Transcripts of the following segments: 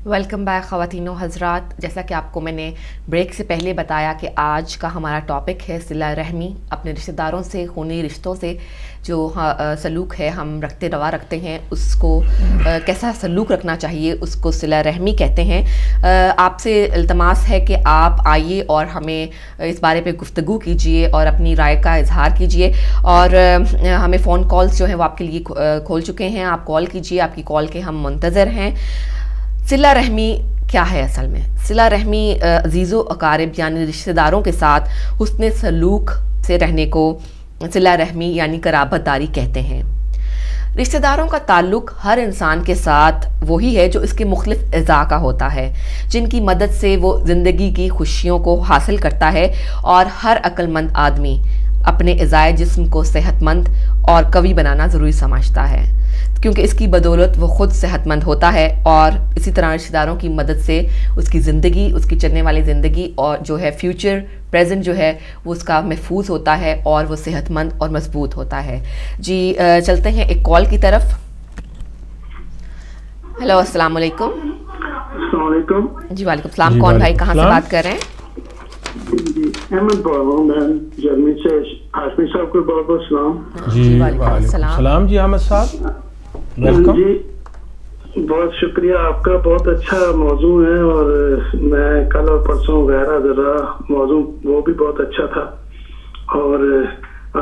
Welcome back خواتین و حضرات. جیسا کہ آپ کو میں نے بریک سے پہلے بتایا کہ آج کا ہمارا ٹاپک ہے صلہ رحمی. اپنے رشتہ داروں سے، خونی رشتوں سے جو سلوک ہے ہم رکھتے ہیں، اس کو کیسا سلوک رکھنا چاہیے، اس کو صلہ رحمی کہتے ہیں. آپ سے التماس ہے کہ آپ آئیے اور ہمیں اس بارے پہ گفتگو کیجیے اور اپنی رائے کا اظہار کیجیے. اور ہمیں فون کالز جو ہیں وہ آپ کے لیے کھول چکے ہیں. آپ کال کیجیے، آپ کی کال کے ہم منتظر ہیں. صلہ رحمی کیا ہے اصل میں؟ صلہ رحمی عزیز و اقارب یعنی رشتہ داروں کے ساتھ حسن سلوک سے رہنے کو صلہ رحمی یعنی قرابت داری کہتے ہیں. رشتہ داروں کا تعلق ہر انسان کے ساتھ وہی ہے جو اس کے مختلف اعضاء کا ہوتا ہے، جن کی مدد سے وہ زندگی کی خوشیوں کو حاصل کرتا ہے. اور ہر عقل مند آدمی اپنے اعضائے جسم کو صحت مند اور قوی بنانا ضروری سمجھتا ہے، کیونکہ اس کی بدولت وہ خود صحت مند ہوتا ہے. اور اسی طرح رشتہ داروں کی مدد سے اس کی زندگی، اس کی چلنے والی زندگی اور جو ہے فیوچر پریزنٹ جو ہے وہ اس کا محفوظ ہوتا ہے اور وہ صحت مند اور مضبوط ہوتا ہے. جی چلتے ہیں ایک کال کی طرف. ہیلو، السلام علیکم. السلام علیکم. جی وعلیکم السلام. کون بھائی، کہاں سے بات کر رہے ہیں؟ جی احمد بول رہا ہوں میں جرمنی سے. ہاشمی صاحب کو بہت بہت سلام. جی وعلیکم السلام. جی احمد صاحب ویلکم. جی بہت شکریہ آپ کا. بہت اچھا موضوع ہے اور میں کل اور پرسوں غیرہ ذرا موضوع وہ بھی بہت اچھا تھا اور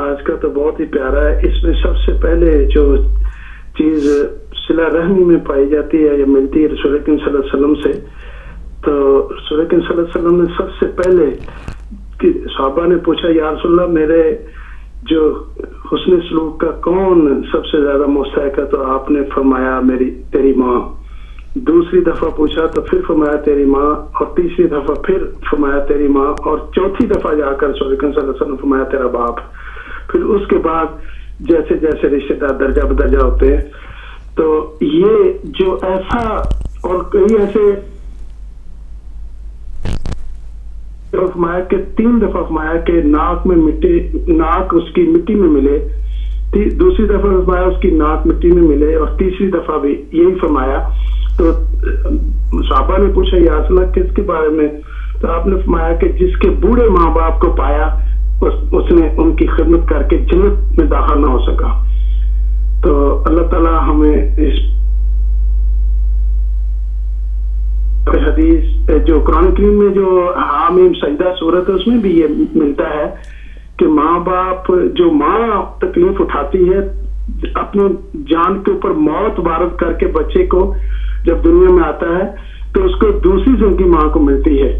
آج کا تو بہت ہی پیارا ہے. اس میں سب سے پہلے جو چیز صلہ رحمی میں پائی جاتی ہے یا ملتی ہے رسول اکرم صلی اللہ علیہ وسلم سے، تو رسول اکرم صلی اللہ علیہ وسلم نے سب سے پہلے صحابہ نے پوچھا یا رسول اللہ میرے جو حسن سلوک کا کون سب سے زیادہ مستحق ہے، تو آپ نے فرمایا تیری ماں. دوسری دفعہ پوچھا تو پھر فرمایا تیری ماں، اور تیسری دفعہ پھر فرمایا تیری ماں، اور چوتھی دفعہ جا کر رسول اکرم صلی اللہ علیہ وسلم نے فرمایا تیرا باپ. پھر اس کے بعد جیسے جیسے رشتے دار درجہ بدرجہ ہوتے ہیں، تو یہ جو ایسا اور کئی ایسے فرمایا کہ 3 دفعہ فرمایا کہ ناک اس کی مٹی میں ملے، دوسری دفعہ فرمایا اس کی ناک مٹی میں ملے، اور تیسری دفعہ بھی یہی فرمایا. تو صحابہ نے پوچھا یا رسول اللہ کس کے بارے میں؟ تو آپ نے فرمایا کہ جس کے بوڑھے ماں باپ کو پایا اس نے ان کی خدمت کر کے جنت میں داخل نہ ہو سکا. تو اللہ تعالیٰ ہمیں اس حدیث جو قرآن کریم میں جو حامیم سجدہ سورت ہے اس میں بھی یہ ملتا ہے کہ ماں باپ جو ماں تکلیف اٹھاتی ہے اپنی جان کے اوپر موت وارد کر کے بچے کو جب دنیا میں آتا ہے تو اس کو دوسری زندگی ماں کو ملتی ہے.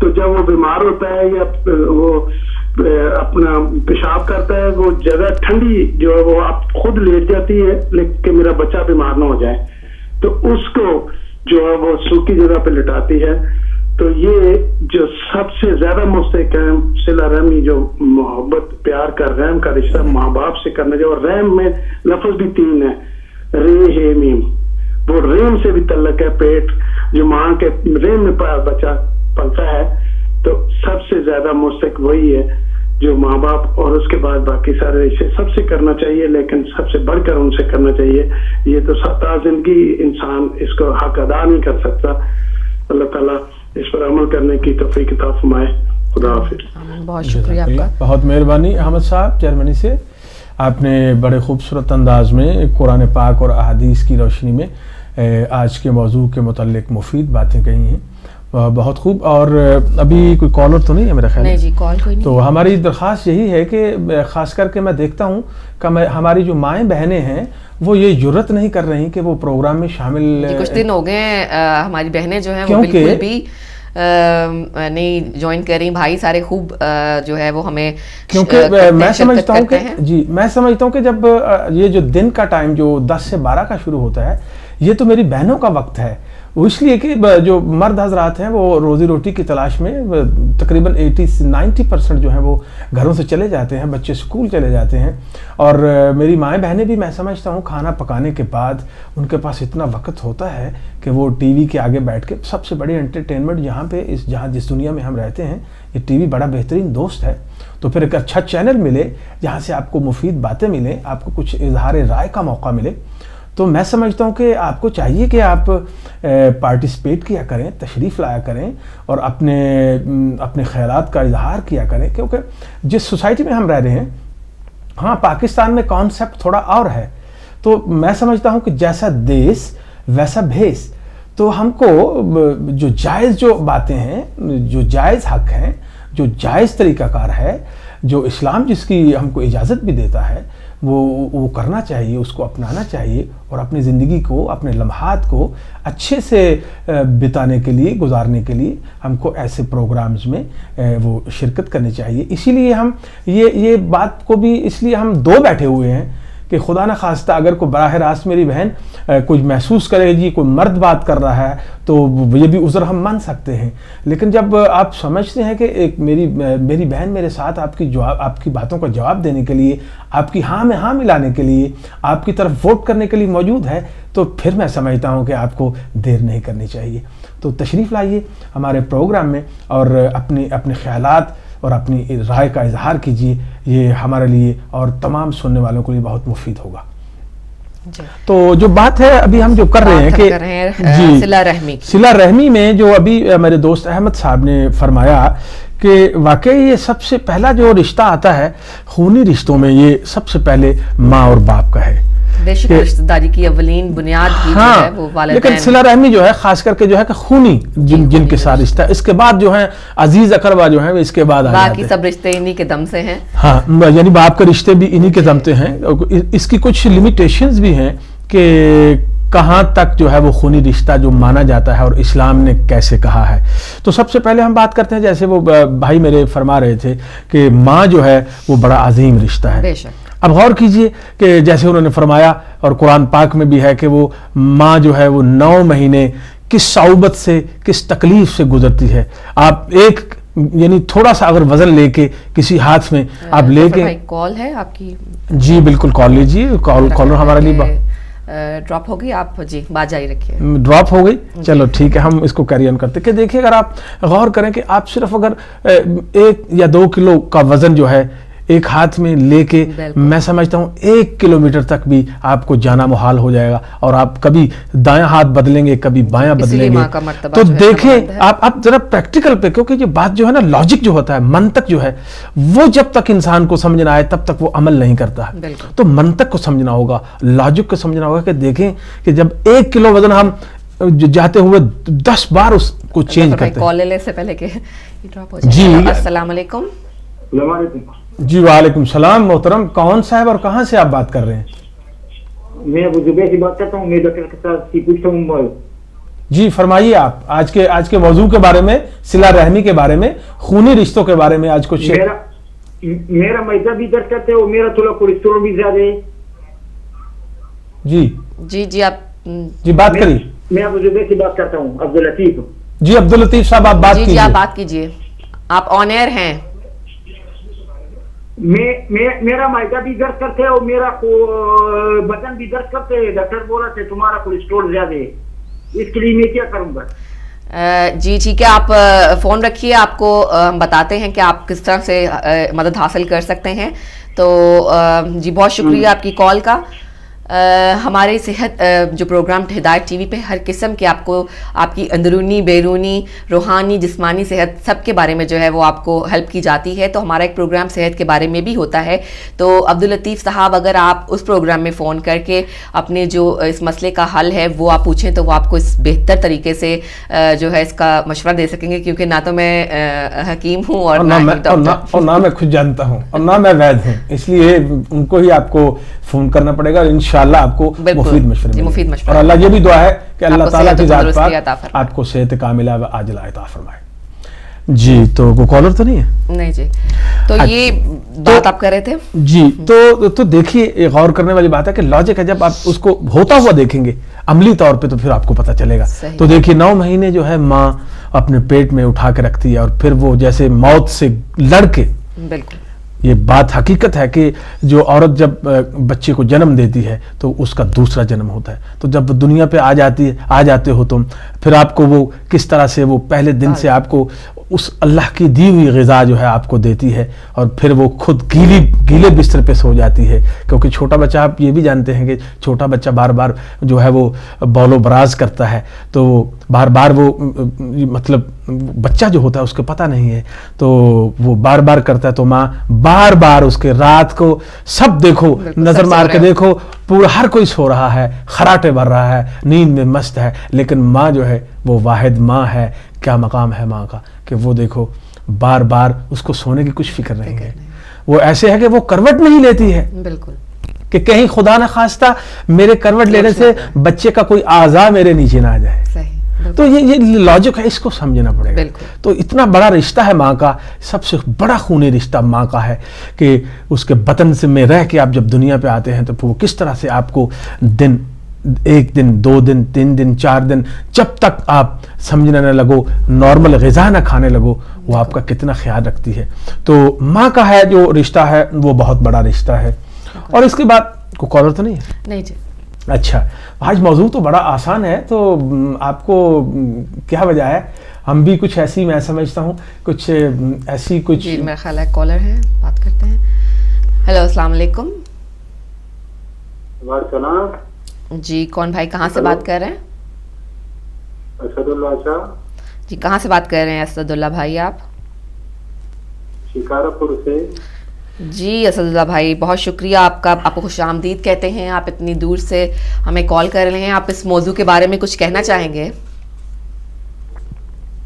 تو جب وہ بیمار ہوتا ہے یا وہ اپنا پیشاب کرتا ہے، وہ جگہ ٹھنڈی جو ہے وہ آپ خود لیٹ جاتی ہے کہ میرا بچہ بیمار نہ ہو جائے، تو اس کو جو ہے وہ سوکھی جگہ پہ لٹاتی ہے. تو یہ جو سب سے زیادہ مستحق ہے صلہ رحمی، جو محبت پیار کا رحم کا رشتہ ماں باپ سے کرنا چاہیے. اور رحم میں لفظ بھی 3 ہے، رے ہے میم. وہ رحم سے بھی تعلق ہے، پیٹ جو ماں کے رحم میں بچہ پلتا ہے. تو سب سے زیادہ مستحق وہی ہے جو ماں باپ، اور اس کے بعد باقی سارے رشتے سب سے کرنا چاہیے، لیکن سب سے بڑھ کر ان سے کرنا چاہیے. یہ تو ستا زندگی انسان اس کو حق ادا نہیں کر سکتا. اللہ تعالیٰ اس پر عمل کرنے کی توفیق عطا فرمائے. خدا حافظ. بہت شکریہ آپ کا. بہت مہربانی احمد صاحب جرمنی سے. آپ نے بڑے خوبصورت انداز میں قرآن پاک اور احادیث کی روشنی میں آج کے موضوع کے متعلق مفید باتیں کہی ہیں. بہت خوب. اور ابھی کوئی کالر تو نہیں ہے میرا خیال؟ نہیں جی، کال کوئی نہیں. تو ہماری درخواست یہی ہے کہ خاص کر کے میں دیکھتا ہوں کہ ہماری جو مائیں بہنیں ہیں وہ یہ جرت نہیں کر رہی کہ وہ پروگرام میں شامل. کچھ دن ہو گئے ہماری بہنیں جو ہیں وہ بالکل بھی نہیں جوائن کر رہی. بھائی سارے خوب جو ہے وہ ہمیں، کیونکہ میں سمجھتا ہوں کہ میں سمجھتا ہوں کہ جب یہ جو دن کا ٹائم جو 10 سے 12 کا شروع ہوتا ہے، یہ تو میری بہنوں کا وقت ہے. وہ اس لیے کہ جو مرد حضرات ہیں وہ روزی روٹی کی تلاش میں تقریباً 80-90% جو ہیں وہ گھروں سے چلے جاتے ہیں، بچے اسکول چلے جاتے ہیں. اور میری مائیں بہنیں بھی میں سمجھتا ہوں کھانا پکانے کے بعد ان کے پاس اتنا وقت ہوتا ہے کہ وہ ٹی وی کے آگے بیٹھ کے، سب سے بڑی انٹرٹینمنٹ یہاں پہ جس دنیا میں ہم رہتے ہیں یہ ٹی وی بڑا بہترین دوست ہے. تو پھر ایک اچھا چینل ملے جہاں سے آپ کو مفید باتیں ملیں، آپ کو کچھ اظہار رائے کا موقع ملے. تو میں سمجھتا ہوں کہ آپ کو چاہیے کہ آپ پارٹیسپیٹ کیا کریں، تشریف لایا کریں اور اپنے خیالات کا اظہار کیا کریں، کیونکہ جس سوسائٹی میں ہم رہ رہے ہیں، ہاں پاکستان میں کانسیپٹ تھوڑا اور ہے، تو میں سمجھتا ہوں کہ جیسا دیس ویسا بھیس، تو ہم کو جو جائز جو باتیں ہیں، جو جائز حق ہیں، جو جائز طریقہ کار ہے، جو اسلام جس کی ہم کو اجازت بھی دیتا ہے، وہ کرنا چاہیے، اس کو اپنانا چاہیے، اور اپنی زندگی کو، اپنے لمحات کو اچھے سے بتانے کے لیے، گزارنے کے لیے ہم کو ایسے پروگرامز میں وہ شرکت کرنی چاہیے۔ اسی لیے ہم یہ بات کو بھی اس لیے ہم دو بیٹھے ہوئے ہیں کہ خدا نہ خواستہ اگر کوئی براہ راست میری بہن کچھ محسوس کرے جی کوئی مرد بات کر رہا ہے تو یہ بھی عذر ہم مان سکتے ہیں، لیکن جب آپ سمجھتے ہیں کہ ایک میری بہن میرے ساتھ آپ کی باتوں کا جواب دینے کے لیے، آپ کی ہاں میں ہاں ملانے کے لیے، آپ کی طرف ووٹ کرنے کے لیے موجود ہے، تو پھر میں سمجھتا ہوں کہ آپ کو دیر نہیں کرنی چاہیے۔ تو تشریف لائیے ہمارے پروگرام میں اور اپنے خیالات اور اپنی رائے کا اظہار کیجیے، یہ ہمارے لیے اور تمام سننے والوں کے لیے بہت مفید ہوگا۔ جی۔ تو جو بات ہے ابھی ہم جو کر رہے ہیں کہ جی صلہ رحمی میں جو ابھی میرے دوست احمد صاحب نے فرمایا کہ واقعی یہ سب سے پہلا جو رشتہ آتا ہے خونی رشتوں میں، یہ سب سے پہلے ماں اور باپ کا ہے، بے شک رشتہ داری کی اولین بنیاد ہی جو ہے وہ والدین، لیکن صلہ رحمی جو ہے خاص کر کے جو ہے کہ خونی جن کے ساتھ رشتہ، اس کے بعد جو ہے عزیز اقربا جو ہیں اس کے بعد آ جاتے ہیں، باقی سب رشتے انہی کے دم سے ہیں۔ ہاں، یعنی باپ کے رشتے بھی انہی کے دم سے ہیں۔ اس کی کچھ لمیٹیشنز بھی ہیں کہ کہاں تک جو ہے وہ خونی رشتہ جو مانا جاتا ہے اور اسلام نے کیسے کہا ہے۔ تو سب سے پہلے ہم بات کرتے ہیں، جیسے وہ بھائی میرے فرما رہے تھے کہ ماں جو ہے وہ بڑا عظیم رشتہ ہے۔ بے شک۔ اب غور کیجئے کہ جیسے انہوں نے فرمایا اور قرآن پاک میں بھی ہے کہ وہ ماں جو ہے وہ 9 مہینے کس صعوبت سے، کس تکلیف سے گزرتی ہے۔ آپ یعنی تھوڑا سا اگر وزن لے کے کسی ہاتھ میں آپ لے کے، کال ہے آپ کی؟ جی بالکل کال لیجیے، کالر ہمارے لیے ڈراپ ہو گئی، آپ جی بات جاری رکھیے۔ ڈراپ ہو گئی، چلو ٹھیک ہے، ہم اس کو کیری آن کرتے کہ دیکھیے اگر آپ غور کریں کہ آپ صرف اگر 1 یا 2 کلو کا وزن جو ہے ایک ہاتھ میں لے کے، میں سمجھتا ہوں 1 کلومیٹر تک بھی آپ کو جانا محال ہو جائے گا، اور آپ کبھی دائیں ہاتھ بدلیں گے، کبھی بایاں بدلیں گے، تو دیکھیں آپ ذرا پریکٹیکل پہ، کیونکہ یہ بات جو ہے نا لاجک جو ہوتا ہے، منطق جو ہے وہ جب تک انسان کو سمجھ نہ آئے تب تک وہ عمل نہیں کرتا ہے۔ تو منطق کو سمجھنا ہوگا، لاجک کو سمجھنا ہوگا کہ دیکھیں کہ جب 1 کلو وزن ہم جاتے ہوئے 10 بار اس کو چینج کرتے ہیں۔ کال لے سے پہلے کہ ڈراپ ہو جائے۔ جی السلام علیکم۔ جی وعلیکم السلام محترم، کون صاحب اور کہاں سے آپ بات کر رہے ہیں؟ میں ابو زبیر سے بات کرتا ہوں، میں ڈاکٹر کے ساتھ پوچھتا ہوں۔ جی فرمائیے، آپ آج کے موضوع کے بارے میں، صلہ رحمی کے بارے میں، خونی رشتوں کے بارے میں آج کچھ۔ میرا معدہ بھی درد کرتے ہو، میرا تھوڑا کولیسٹرول بھی زیادہ ہے۔ جی جی جی آپ جی بات کریے۔ میں ابو زبیر سے بات کرتا ہوں، عبداللطیف۔ جی عبداللطیف صاحب آپ بات کیجیے۔ جی آپ بات کیجیے، آپ آن ایئر ہیں۔ میرا معدہ بھی درد کرتے اور میرا بدن بھی درد کرتے ہے، ڈاکٹر بولا تھا تمہارا کولیسٹرول زیادہ ہے، اس کے لیے میں کیا کروں گا؟ جی ٹھیک ہے، آپ فون رکھیے، آپ کو ہم بتاتے ہیں کہ آپ کس طرح سے مدد حاصل کر سکتے ہیں۔ تو جی بہت شکریہ آپ کی کال کا۔ ہمارے صحت جو پروگرام ہدایت ٹی وی پہ ہر قسم کے آپ کو آپ کی اندرونی بیرونی روحانی جسمانی صحت سب کے بارے میں جو ہے وہ آپ کو ہیلپ کی جاتی ہے۔ تو ہمارا ایک پروگرام صحت کے بارے میں بھی ہوتا ہے۔ تو عبداللطیف صاحب اگر آپ اس پروگرام میں فون کر کے اپنے جو اس مسئلے کا حل ہے وہ آپ پوچھیں تو وہ آپ کو اس بہتر طریقے سے جو ہے اس کا مشورہ دے سکیں گے، کیونکہ نہ تو میں حکیم ہوں اور نہ میں خود جانتا ہوں اور نہ میں وید ہوں، اس لیے ان کو ہی آپ کو فون کرنا پڑے گا، انشاءاللہ آپ کو مفید مشورے ملیں گے۔ اور اللہ یہ بھی دعا ہے کہ اللہ تعالیٰ کی ذات پاک آپ کو صحت کاملہ و عاجلہ عطا فرمائے۔ جی تو وہ کالر تو نہیں ہے؟ نہیں جی، تو یہ بات آپ کر رہے تھے۔ جی تو دیکھیے غور کرنے والی بات ہے کہ لاجک ہے، جب آپ اس کو ہوتا ہوا دیکھیں گے عملی طور پہ تو پھر آپ کو پتہ چلے گا۔ تو دیکھیے 9 مہینے جو ہے ماں اپنے پیٹ میں اٹھا کے رکھتی ہے، اور پھر وہ جیسے موت سے لڑ کے، بالکل یہ بات حقیقت ہے کہ جو عورت جب بچے کو جنم دیتی ہے تو اس کا دوسرا جنم ہوتا ہے۔ تو جب دنیا پہ آ جاتے ہو تم، پھر آپ کو وہ کس طرح سے وہ پہلے دن سے آپ کو اس اللہ کی دی ہوئی غذا جو ہے آپ کو دیتی ہے اور پھر وہ خود گیلے بستر پہ سو جاتی ہے. کیونکہ چھوٹا بچہ, آپ یہ بھی جانتے ہیں کہ چھوٹا بچہ بار بار جو ہے وہ بول و براز کرتا ہے, تو بار بار وہ مطلب بچہ جو ہوتا ہے اس کو پتہ نہیں ہے, تو وہ بار بار کرتا ہے, تو ماں بار بار اس کے رات کو سب دیکھو نظر مار کے دیکھو پورا ہر کوئی سو رہا ہے, خراٹے بھر رہا ہے, نیند میں مست ہے, لیکن ماں جو ہے وہ واحد ماں ہے. کیا مقام ہے ماں کا کہ وہ دیکھو بار بار اس کو سونے کی کچھ فکر نہیں ہے. وہ ایسے ہے کہ وہ کروٹ نہیں لیتی ہے, بالکل, کہ کہیں خدا نہ خواستہ میرے کروٹ لینے سے بچے کا کوئی اعضاء میرے نیچے نہ آ جائے. تو یہ لاجک ہے, اس کو سمجھنا پڑے گا. تو اتنا بڑا رشتہ ہے ماں کا, سب سے بڑا خونی رشتہ ماں کا ہے کہ اس کے بطن سے میں رہ کے آپ جب دنیا پہ آتے ہیں تو وہ کس طرح سے آپ کو دن, 1 دن 2 دن 3 دن 4 دن, جب تک آپ سمجھنے نہ لگو, نارمل غذا نہ کھانے لگو, وہ آپ کا کتنا خیال رکھتی ہے. تو ماں کا ہے جو رشتہ ہے وہ بہت بڑا رشتہ ہے. اور اس کے بعد کوئی کالر تو نہیں ہے؟ نہیں جی. اچھا, آج موضوع تو بڑا آسان ہے, تو آپ کو کیا وجہ ہے, ہم بھی کچھ ایسی, میں سمجھتا ہوں کچھ ایسی کچھ. جی میرا خیال ہے کالر ہے, بات کرتے ہیں. ہیلو السلام علیکم. وعلیکم. جی کون بھائی, کہاں سے بات کر رہے ہیں؟ اسد اللہ شاہ. جی کہاں سے بات کر رہے ہیں اسد اللہ بھائی آپ؟ شکارا پور سے. جی اسد اللہ بھائی بہت شکریہ آپ کا, آپ کو خوش آمدید کہتے ہیں, آپ اتنی دور سے ہمیں کال کر رہے ہیں. آپ اس موضوع کے بارے میں کچھ کہنا چاہیں گے؟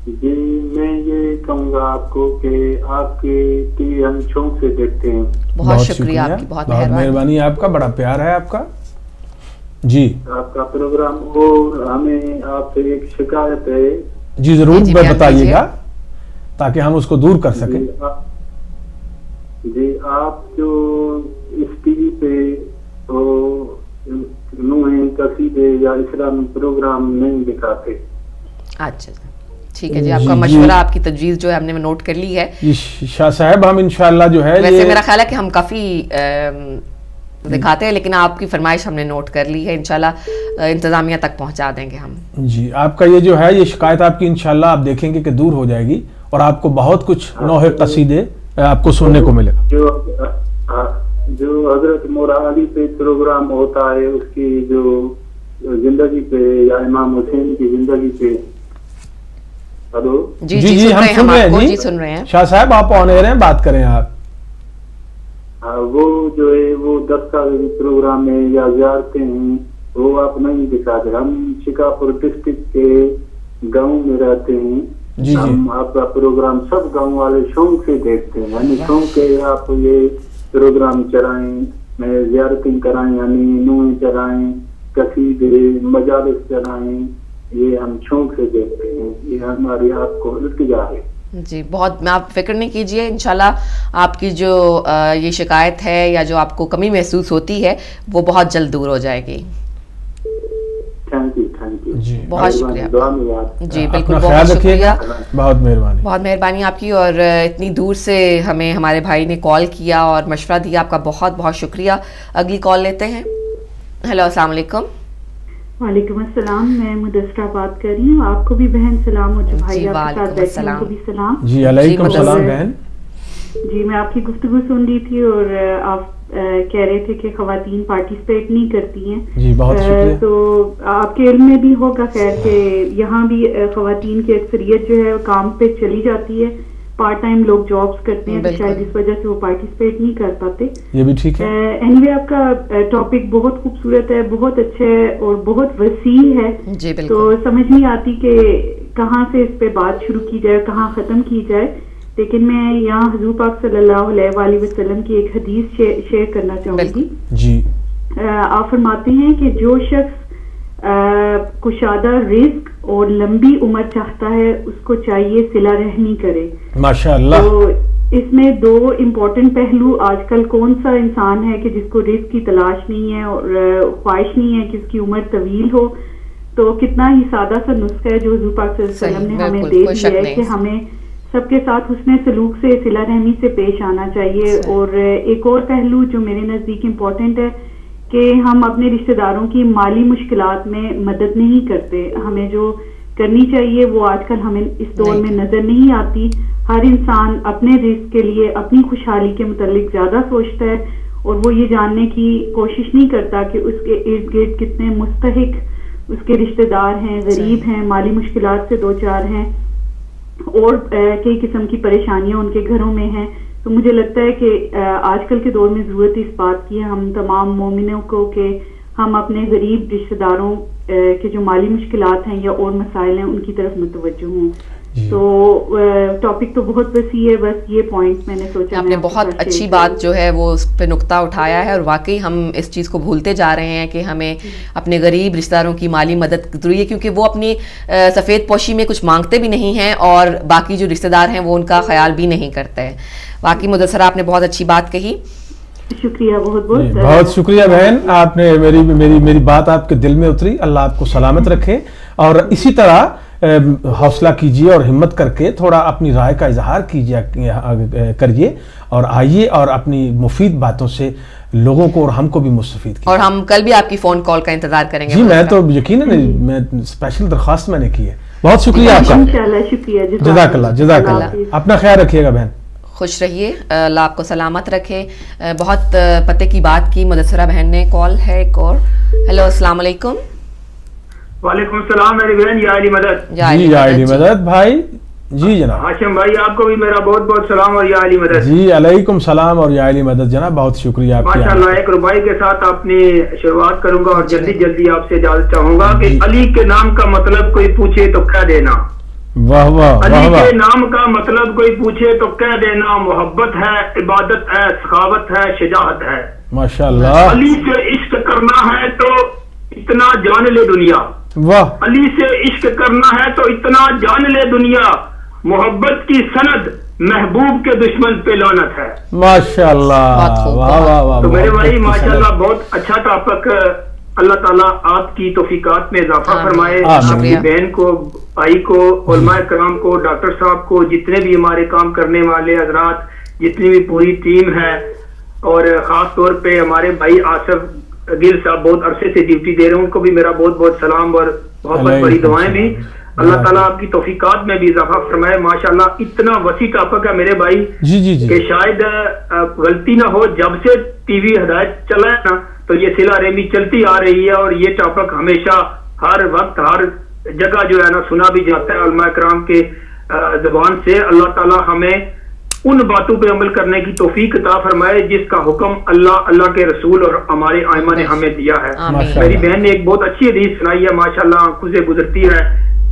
جی میں یہ کہوں گا آپ کو کہ آپ کے ٹی وی ہم شوق سے دیکھتے ہیں. بہت شکریہ آپ کی, بہت مہربانی آپ کا, بڑا پیار ہے آپ کا. جی آپ کا پروگرام, اور ہمیں آپ سے ایک شکایت ہے. جی ضرور بتائیے گا تاکہ ہم اس کو دور کر سکیں. جی آپ جو اس ٹی وی پہ نوح قصیدے یا اسلامی پروگرام نہیں دکھاتے. اچھا ٹھیک ہے جی, آپ کا مشورہ, آپ کی تجویز جو ہے ہم نے نوٹ کر لی ہے. شاہ صاحب ہم انشاءاللہ جو ہے, ویسے میرا خیال ہے کہ ہم کافی دکھاتے ہیں, لیکن آپ کی فرمائش ہم نے نوٹ کر لی ہے, انشاءاللہ انتظامیہ تک پہنچا دیں گے ہم. جی آپ کا یہ جو ہے, یہ شکایت آپ کی انشاءاللہ آپ دیکھیں گے کہ دور ہو جائے گی, اور آپ کو بہت کچھ نوح قصیدے آپ کو سننے کو ملے گا. جو حضرت مولا علی پہ پروگرام ہوتا ہے, اس کی جو زندگی پہ, یا امام حسین کی زندگی پہ. ہلو جی جی ہم سن رہے ہیں, جی سن رہے ہیں. شاہ صاحب آپ آن ایئر ہیں, بات کریں آپ. وہ جو ہے وہ دستاویزی پروگرام ہے یا زیارتیں ہیں, وہ آپ نہیں دکھاتے. ہم شکارپور ڈسٹرکٹ کے گاؤں میں رہتے ہیں. ہم آپ کا پروگرام سب گاؤں والے شوق سے دیکھتے ہیں, یعنی شوق کے آپ یہ پروگرام چلائیں, میں زیارتیں کرائیں, یعنی نوح چلائیں, قصیدے مجالس چلائیں, یہ ہم شوق سے دیکھتے ہیں. یہ ہماری آپ کو التجا ہے. جی بہت, آپ فکر نہیں کیجئے, انشاءاللہ آپ کی جو یہ شکایت ہے یا جو آپ کو کمی محسوس ہوتی ہے وہ بہت جلد دور ہو جائے گی. جی بہت شکریہ. جی بالکل, بہت شکریہ, بہت مہربانی, بہت مہربانی آپ کی, اور اتنی دور سے ہمیں ہمارے بھائی نے کال کیا اور مشورہ دیا, آپ کا بہت بہت شکریہ. اگلی کال لیتے ہیں. ہیلو السلام علیکم. وعلیکم السلام, میں مدثرہ بات کر رہی ہوں. آپ کو بھی بہن سلام, اور جو بھائی آپ کے ساتھ بیٹھے ہیں ان کو بھی سلام. جی علیکم السلام بہن. جی میں آپ کی گفتگو سن رہی تھی, اور آپ کہہ رہے تھے کہ خواتین پارٹیسپیٹ نہیں کرتی ہیں. جی بہت شکریہ. تو آپ کے علم میں بھی ہوگا خیر کہ یہاں بھی خواتین کی اکثریت جو ہے کام پہ چلی جاتی ہے, پارٹ ٹائم لوگ جابس کرتے ہیں, تو شاید اس وجہ سے وہ پارٹیسپیٹ نہیں کر پاتے. یہ بھی ٹھیک ہے. اینی وے آپ کا ٹاپک بہت خوبصورت ہے, بہت اچھا ہے, اور بہت وسیع ہے. تو سمجھ نہیں آتی کہ کہاں سے اس پہ بات شروع کی جائے, کہاں ختم کی جائے. لیکن میں یہاں حضور پاک صلی اللہ علیہ وآلہ وسلم کی ایک حدیث شیئر کرنا چاہوں گی. جی آپ فرماتے ہیں کہ جو شخص کشادہ رزق اور لمبی عمر چاہتا ہے, اس کو چاہیے صلہ رحمی کرے. ماشاءاللہ. تو اس میں 2 امپورٹنٹ پہلو, آج کل کون سا انسان ہے کہ جس کو رزق کی تلاش نہیں ہے اور خواہش نہیں ہے کہ اس کی عمر طویل ہو. تو کتنا ہی سادہ سا نسخہ ہے جو حضور پاک صلی اللہ علیہ وسلم نے ہمیں دے دیا ہے کہ ہمیں سب کے ساتھ حسن سلوک سے, صلہ رحمی سے پیش آنا چاہیے. اور ایک اور پہلو جو میرے نزدیک امپورٹنٹ ہے کہ ہم اپنے رشتہ داروں کی مالی مشکلات میں مدد نہیں کرتے. ہمیں جو کرنی چاہیے، وہ آج کل ہمیں اس دور میں نظر نہیں آتی. ہر انسان اپنے رزق کے لیے اپنی خوشحالی کے متعلق زیادہ سوچتا ہے، اور وہ یہ جاننے کی کوشش نہیں کرتا کہ اس کے ارد گرد کتنے مستحق اس کے رشتہ دار ہیں، غریب ہیں، مالی مشکلات سے دوچار ہیں، اور کئی قسم کی پریشانیاں ان کے گھروں میں ہیں. تو مجھے لگتا ہے کہ آج کل کے دور میں ضرورت اس بات کی ہے ہم تمام مومنوں کو کہ ہم اپنے غریب رشتہ داروں کے جو مالی مشکلات ہیں یا اور مسائل ہیں ان کی طرف متوجہ ہوں. تو ٹاپک تو بہت وسیع ہے، بس یہ پوائنٹ میں نے سوچا. آپ نے بہت اچھی بات جو ہے وہ اس پہ نقطہ اٹھایا ہے، اور واقعی ہم اس چیز کو بھولتے جا رہے ہیں کہ ہمیں اپنے غریب رشتہ داروں کی مالی مدد ضروری ہے، کیونکہ وہ اپنی سفید پوشی میں کچھ مانگتے بھی نہیں ہیں اور باقی جو رشتہ دار ہیں وہ ان کا خیال بھی نہیں کرتے ہیں. واقعی مدثرہ آپ نے بہت اچھی بات کہی. شکریہ، بہت بہت شکریہ بہن، آپ نے میری بات آپ کے دل میں اتری. اللہ آپ کو سلامت رکھے، اور اسی طرح حوصلہ کیجئے اور ہمت کر کے تھوڑا اپنی رائے کا اظہار کریے اور آئیے اور اپنی مفید باتوں سے لوگوں کو اور ہم کو بھی مستفید کیجئے. اور ہم کل بھی آپ کی فون کال کا انتظار کریں گے. جی میں تو یقیناً میں اسپیشل درخواست میں نے کی ہے. بہت شکریہ آپ کا. انشاءاللہ شکریہ. جزاک اللہ. اپنا خیال رکھیے گا بہن. خوش رہیے، اللہ آپ کو سلامت رکھے. بہت پتے کی بات کی مدثرہ بہن نے. کال ہے ایک اور. ہیلو، السلام علیکم. وعلیکم السلام میری بہن یا علی مدد. جی یا علی مدد بھائی. جی جناب. ہاشم بھائی آپ کو بھی میرا بہت بہت سلام اور یا علی مدد. جی علیکم السلام اور یا علی مدد جناب. بہت شکریہ آپ کا. ماشاءاللہ. ایک ربائی کے ساتھ اپنی شروعات کروں گا اور جلدی آپ سے اجازت چاہوں گا کہ علی کے نام کا مطلب کوئی پوچھے تو کہہ دینا. واہ واہ. علی کے نام کا مطلب کوئی پوچھے تو کہہ دینا محبت ہے، عبادت ہے، سخاوت ہے، شجاعت ہے. ماشاءاللہ. علی سے عشق کرنا ہے تو اتنا جان لے دنیا. واہ. علی سے عشق کرنا ہے تو اتنا جان لے دنیا. محبت کی سند محبوب کے دشمن پہ لعنت ہے. ماشاءاللہ. واہ واہ واہ. تو میرے بھائی ماشاءاللہ بہت اچھا ٹاپک. اللہ تعالیٰ آپ کی توفیقات میں اضافہ فرمائے. آپ کی بہن کو، بھائی کو، علماء کرام کو، ڈاکٹر صاحب کو، جتنے بھی ہمارے کام کرنے والے حضرات، جتنی بھی پوری ٹیم ہے، اور خاص طور پہ ہمارے بھائی آصف گل صاحب بہت عرصے سے ڈیوٹی دے رہے ہیں، ان کو بھی میرا بہت بہت سلام اور بہت بڑی دعائیں بھی. اللہ تعالیٰ آپ کی توفیقات میں بھی اضافہ فرمائے. ماشاءاللہ اتنا وسیع ٹاپک ہے میرے بھائی کہ شاید غلطی نہ ہو. جب سے ٹی وی ہدایت چلا ہے نا تو یہ صلہ رحمی چلتی آ رہی ہے، اور یہ ٹاپک ہمیشہ ہر وقت ہر جگہ جو ہے نا سنا بھی جاتا ہے علماء کرام کے زبان سے. اللہ تعالیٰ ہمیں ان باتوں پہ عمل کرنے کی توفیق عطا فرمائے جس کا حکم اللہ کے رسول اور ہمارے ائمہ نے ہمیں دیا ہے. میری بہن نے ایک بہت اچھی حدیث سنائی ہے، ماشاءاللہ آنکھوں سے گزرتی ہے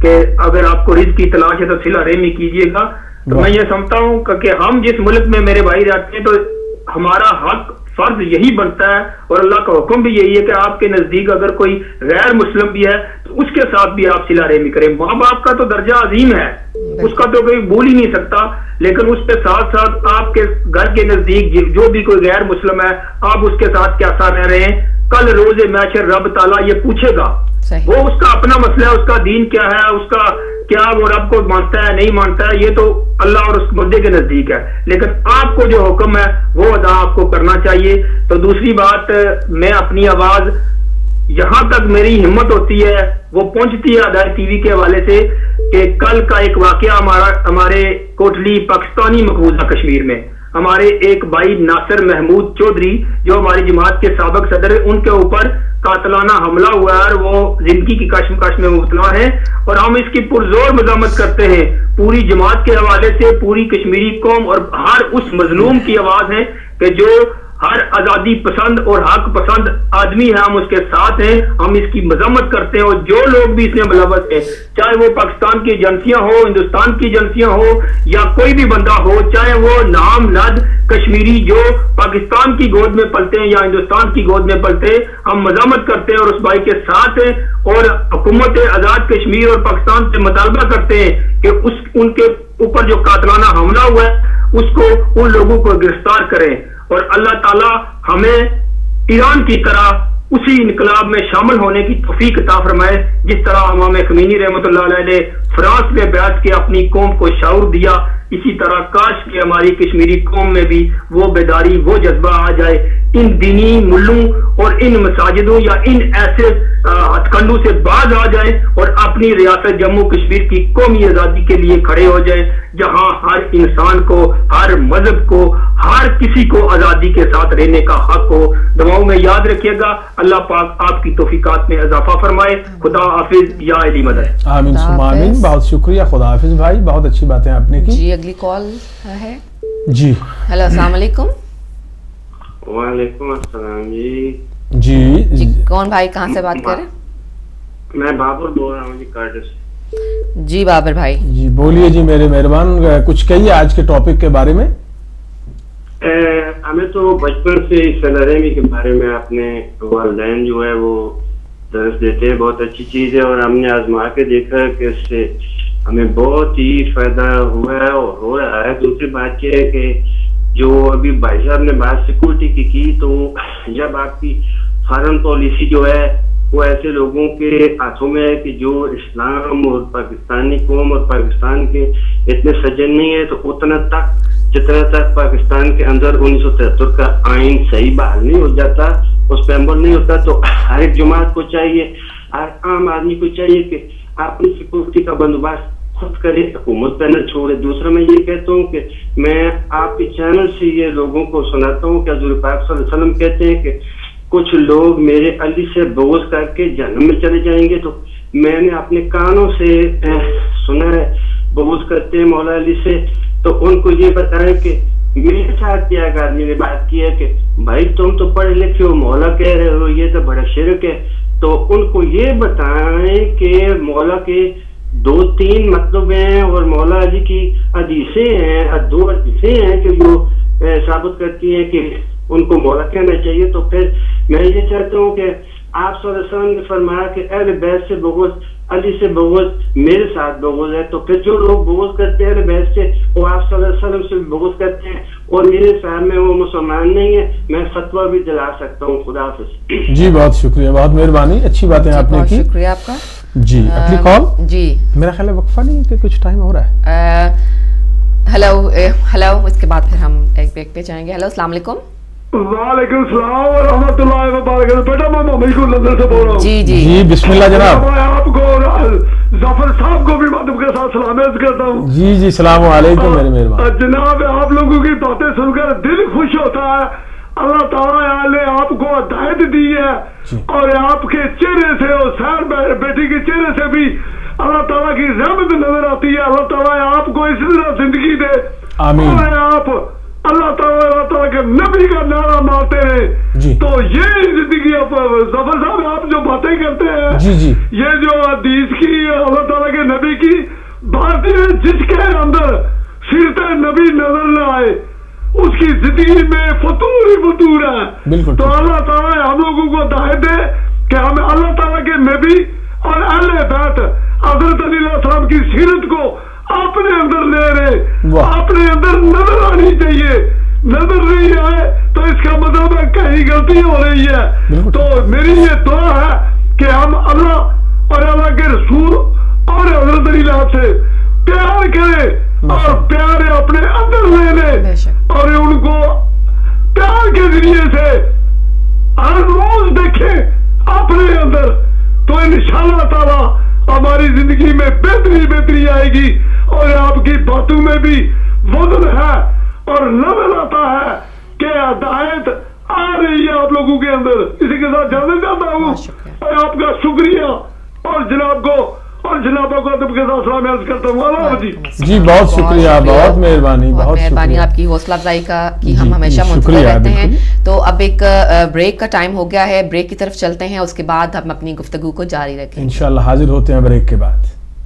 کہ اگر آپ کو رزق کی تلاش ہے تو صلہ رحمی کیجیے گا. تو میں یہ سمجھتا ہوں کہ ہم جس ملک میں میرے بھائی رہتے ہیں تو ہمارا حق فرض یہی بنتا ہے، اور اللہ کا حکم بھی یہی ہے کہ آپ کے نزدیک اگر کوئی غیر مسلم بھی ہے تو اس کے ساتھ بھی آپ صلہ رحمی کریں. ماں باپ کا تو درجہ عظیم ہے، اس کا تو کوئی بول ہی نہیں سکتا، لیکن اس کے ساتھ ساتھ آپ کے گھر کے نزدیک جو بھی کوئی غیر مسلم ہے آپ اس کے ساتھ کیسا رہ رہے ہیں. کل روز محشر رب تعالیٰ یہ پوچھے گا. وہ اس کا اپنا مسئلہ ہے، اس کا دین کیا ہے، اس کا کیا وہ رب کو مانتا ہے نہیں مانتا ہے، یہ تو اللہ اور اس بندے کے نزدیک ہے، لیکن آپ کو جو حکم ہے وہ ادا آپ کو کرنا چاہیے. تو دوسری بات، میں اپنی آواز جہاں تک میری ہمت ہوتی ہے وہ پہنچتی ہے ہدایت ٹی وی کے حوالے سے کہ کل کا ایک واقعہ ہمارے کوٹلی پاکستانی مقبوضہ کشمیر میں ہمارے ایک بھائی ناصر محمود چودھری جو ہماری جماعت کے سابق صدر ہیں، ان کے اوپر قاتلانہ حملہ ہوا ہے اور وہ زندگی کی کشمکش میں مبتلا ہیں، اور ہم اس کی پرزور مذمت کرتے ہیں. پوری جماعت کے حوالے سے پوری کشمیری قوم اور ہر اس مظلوم کی آواز ہے کہ جو ہر آزادی پسند اور حق پسند آدمی ہے، ہم اس کے ساتھ ہیں، ہم اس کی مذمت کرتے ہیں. اور جو لوگ بھی اس میں ملوث ہیں، چاہے وہ پاکستان کی ایجنسیاں ہو، ہندوستان کی ایجنسیاں ہو، یا کوئی بھی بندہ ہو، چاہے وہ نام ند کشمیری جو پاکستان کی گود میں پلتے ہیں یا ہندوستان کی گود میں پلتے ہیں، ہم مذمت کرتے ہیں اور اس بھائی کے ساتھ ہیں، اور حکومت آزاد کشمیر اور پاکستان سے مطالبہ کرتے ہیں کہ ان کے اوپر جو قاتلانہ حملہ ہوا ہے اس کو ان لوگوں کو گرفتار کریں. اور اللہ تعالی ہمیں ایران کی طرح اسی انقلاب میں شامل ہونے کی توفیق عطا فرمائے جس طرح امام خمینی رحمۃ اللہ علیہ نے فرانس میں بیعت کے اپنی قوم کو شعور دیا. اسی طرح کاش کہ ہماری کشمیری قوم میں بھی وہ بیداری، وہ جذبہ آ جائے، ان دینی ملوں اور ان مساجدوں یا ان ایسے ہتھ کنڈوں سے باز آ جائیں اور اپنی ریاست جموں کشمیر کی قومی آزادی کے لیے کھڑے ہو جائیں، جہاں ہر انسان کو، ہر مذہب کو، ہر کسی کو آزادی کے ساتھ رہنے کا حق ہو۔ دعاؤں میں یاد رکھیے گا، اللہ پاک آپ کی توفیقات میں اضافہ فرمائے۔ خدا حافظ، یا علی مدد۔ آمین ثم آمین۔ بہت شکریہ، خدا حافظ بھائی، بہت اچھی باتیں آپ نے کی۔ جی اگلی کال ہے۔ جی ہیلو، السلام علیکم۔ وعلیکم السلام جی کون بھائی، کہاں سے بات کر رہے ہیں؟ میں بابر بول رہا ہوں جی، کارڈس سے۔ جی بابر بھائی جی بولیے جی، میرے مہربان کچھ کہیے آج کے ٹاپک کے بارے میں۔ ہمیں تو بچپن سے صلہ رحمی کے بارے میں اپنے والدین جو ہے وہ درس دیتے ہیں، بہت اچھی چیز ہے، اور ہم نے آزما کے دیکھا کہ اس سے ہمیں بہت ہی فائدہ ہوا ہے اور ہو رہا ہے۔ دوسری بات یہ ہے کہ جو ابھی بھائی صاحب نے بات سیکورٹی کی تو جب آپ کی فارن پالیسی جو ہے وہ ایسے لوگوں کے ہاتھوں میں ہے کہ جو اسلام اور پاکستانی قوم اور پاکستان کے اتنے سجن نہیں ہے، تو اتنا تک جتنا تک پاکستان کے اندر 1973 کا آئین صحیح بحال نہیں ہو جاتا، اس پہ عمل نہیں ہوتا، تو ہر ایک جماعت کو چاہیے، ہر عام آدمی کو چاہیے کہ اپنی سیکورٹی کا بندوبست خود کرے، حکومت پہ نہ چھوڑے۔ دوسرا میں یہ کہتا ہوں کہ میں آپ کے چینل سے یہ لوگوں کو سناتا ہوں کہ حضور پاک صلی اللہ علیہ وسلم کہتے ہیں کہ کچھ لوگ میرے علی سے بغض کر کے جہنم میں چلے جائیں گے، تو میں نے اپنے کانوں سے سنا ہے بغض کرتے ہیں مولا علی سے، تو ان کو یہ بتائیں کہ میرے ساتھ کیا ایک آدمی نے بات کی ہے کہ بھائی تم تو پڑھے لکھے ہو، مولا کہہ رہے ہو، یہ تو بڑا شرک ہے، تو ان کو یہ بتائیں کہ مولا کے 2-3 مطلب ہیں اور مولا علی کی حدیثیں ہیں، 2 حدیثیں ہیں کہ جو ثابت کرتی ہیں کہ ان کو مولا کہنا چاہیے۔ تو پھر میں یہ چاہتا ہوں کہ آپ صلی اللہ علیہ وسلم نے فرمایا کہ اہل بیت سے بغض، علی سے بغض، میرے ساتھ بغض ہے، تو پھر جو لوگ بغض کرتے ہیں اہل بیت سے، وہ آپ صلی اللہ علیہ وسلم سے بغض کرتے ہیں اور میرے ساتھ میں وہ مسلمان نہیں ہے، میں فتویٰ بھی دلا سکتا ہوں۔ خدا حافظ۔ جی بہت شکریہ، بہت مہربانی، اچھی باتیں آپ نے کی، شکریہ آپ کا۔ جی اگلی کال۔ جی میرا خیال ہے وقفہ نہیں ہے کہ کچھ ٹائم ہو رہا ہے۔ ہیلو، اس کے بعد پھر ہم ایک بریک پہ جائیں گے۔ ہیلو، السلام علیکم۔ وعلیکم السلام ورحمۃ اللہ وبرکاتہ۔ بیٹا میں محمد کو لندن سے بول رہا ہوں۔ جی جی جی بسم اللہ جناب۔ میں آپ کو اور ظفر صاحب کو بھی مدد کے ساتھ سلام عرض کرتا ہوں۔ جی جی السلام علیکم میرے مہربان۔ جناب آپ لوگوں کی باتیں سن کر دل خوش ہوتا ہے۔ اللہ تعالیٰ نے آپ کو ہدایت دی ہے اور آپ کے چہرے سے اور سیر بیٹی کے چہرے سے بھی اللہ تعالیٰ کی رحمت نظر آتی ہے۔ اللہ تعالیٰ آپ کو اس طرح زندگی دے، آمین۔ اور آپ اللہ تعالیٰ کے نبی کا نعرہ مارتے ہیں، تو یہ زندگی آپ ظفر صاحب آپ جو باتیں کرتے ہیں، جی جی یہ جو حدیث کی اللہ تعالیٰ کے نبی کی بات ہے، جس کے اندر سیرت نبی نظر نہ آئے اس کی زندگی میں فطور ہی فطور ہے۔ تو اللہ تعالیٰ ہم لوگوں کو ہدایت دے کہ ہم اللہ تعالیٰ کے نبی اور اہل بیت حضرت علی علیہ السلام کی سیرت کو اپنے اندر لے رہے، اپنے اندر نظر آنی چاہیے۔ نظر نہیں آئے تو اس کا مطلب ہے کہیں غلطی ہو رہی ہے۔ تو میری یہ دعا ہے کہ ہم اللہ اور اللہ کے رسول اور حضرت علی سے پیار کریں اور پیار اپنے اندر لے لیں اور ان کو پیار کے ذریعے سے ہر روز دیکھیں اپنے اندر، تو انشاءاللہ تعالی ہماری زندگی میں بہتری آئے گی اور آپ کی باتوں میں بھی وزن ہے اور نظر آتا ہے کہ ہدایت آ رہی ہے آپ لوگوں کے اندر۔ اسی کے ساتھ جانا چاہتا ہوں اور آپ کا شکریہ اور جناب کو اور جناب کو ادب کے ساتھ سلام عرض کرتا ہوں۔ اللہ جی جی بہت شکریہ، بہت مہربانی، بہت مہربانی آپ کی حوصلہ افزائی کا کہ ہم ہمیشہ منتظر رہتے ہیں۔ تو اب ایک بریک کا ٹائم ہو گیا ہے، بریک کی طرف چلتے ہیں، اس کے بعد ہم اپنی گفتگو کو جاری رکھیں۔ انشاءاللہ حاضر ہوتے ہیں بریک کے بعد۔